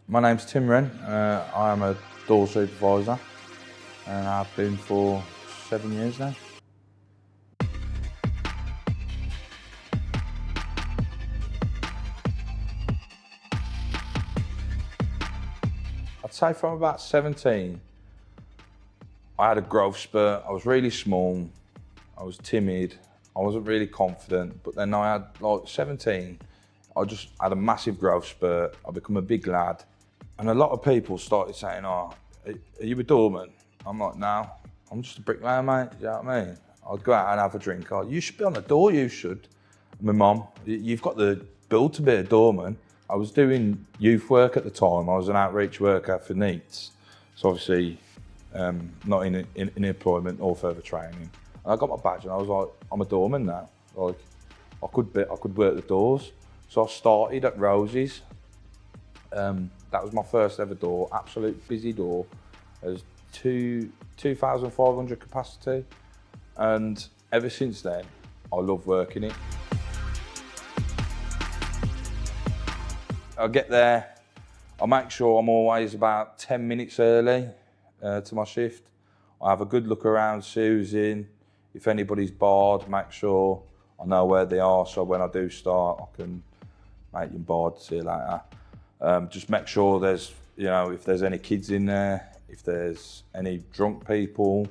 My name's Tim Wren. I am a Door Supervisor and I've been for 7 years now. I'd say from about 17, I had a growth spurt. I was really small, I was timid, I wasn't really confident, but then I had, like 17, I just had a massive growth spurt. I become a big lad. And a lot of people started saying, "Oh, are you a doorman?" I'm like, "No, I'm just a bricklayer, mate." You know what I mean? I'd go out and have a drink. "Oh, you should be on the door, you should." My mum, "You've got the build to be a doorman." I was doing youth work at the time. I was an outreach worker for NEETs. So obviously, not in employment or further training. And I got my badge and I was like, I'm a doorman now. Like, I could work the doors. So I started at Rosie's. That was my first ever door, absolute busy door. It was 2,500 capacity. And ever since then, I love working it. I get there, I make sure I'm always about 10 minutes early to my shift. I have a good look around, see who's in. If anybody's barred, make sure I know where they are, so when I do start, I can make them barred, see you later. Just make sure there's, if there's any kids in there, if there's any drunk people.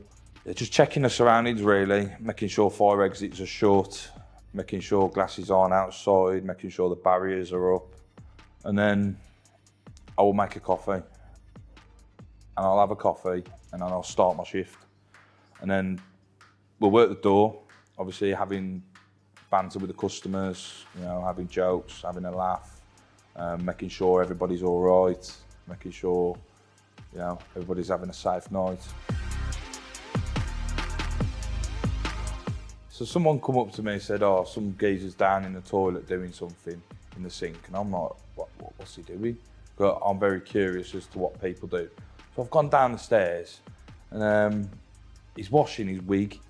Just checking the surroundings really, making sure fire exits are shut, making sure glasses aren't outside, making sure the barriers are up. And then I will make a coffee, and I'll have a coffee, and then I'll start my shift. And then we'll work the door, obviously having banter with the customers, having jokes, having a laugh, making sure everybody's all right, making sure, everybody's having a safe night. So someone come up to me and said, "Oh, some geezer's down in the toilet doing something in the sink," and I'm like, what's he doing? But I'm very curious as to what people do. So I've gone down the stairs and he's washing his wig.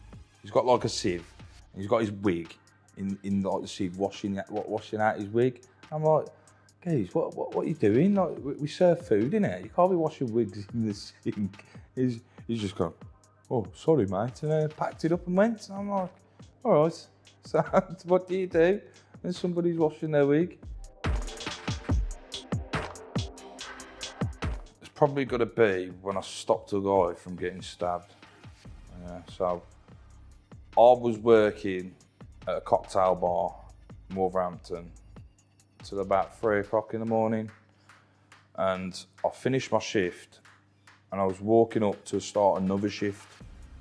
He's got like a sieve and he's got his wig in like the sieve washing out his wig. I'm like, "Geez, what are you doing? Like, we serve food in here. You can't be washing wigs in the sink." He's just gone, "Oh, sorry, mate," and packed it up and went. And I'm like, all right, so what do you do when somebody's washing their wig? It's probably got to be when I stopped a guy from getting stabbed. So I was working at a cocktail bar in Wolverhampton till about 3 o'clock in the morning, and I finished my shift and I was walking up to start another shift.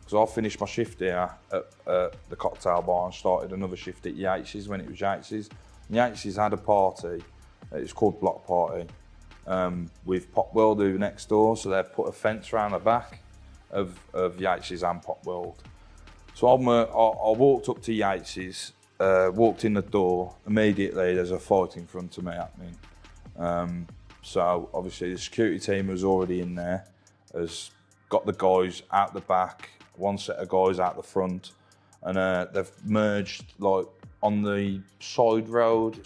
So I finished my shift here at the cocktail bar and started another shift at Yates's when it was Yates's. And Yates's had a party, it's called Block Party, with Pop World who were next door, so they've put a fence around the back of Yates's and Pop World. So I walked up to Yates's, walked in the door, immediately there's a fight in front of me happening. So obviously the security team was already in there, has got the guys out the back, one set of guys out the front, and they've merged like on the side road,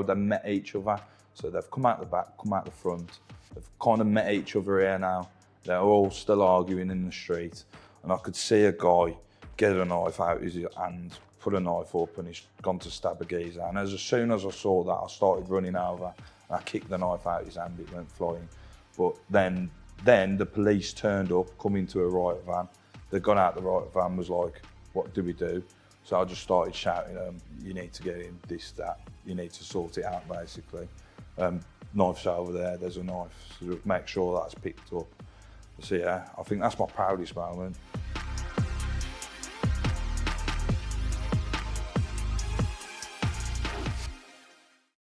they met each other. So they've come out the back, come out the front. They've kind of met each other here now. They're all still arguing in the street. And I could see a guy get a knife out his hand, put a knife up, and he's gone to stab a geezer. And as soon as I saw that, I started running over and I kicked the knife out his hand, it went flying. But then the police turned up, coming to a riot van. They'd gone out the riot van, was like, "What do we do?" So I just started shouting, "You need to get in, this, that, you need to sort it out," basically. Knife's over there, there's a knife, so make sure that's picked up. So yeah, I think that's my proudest moment.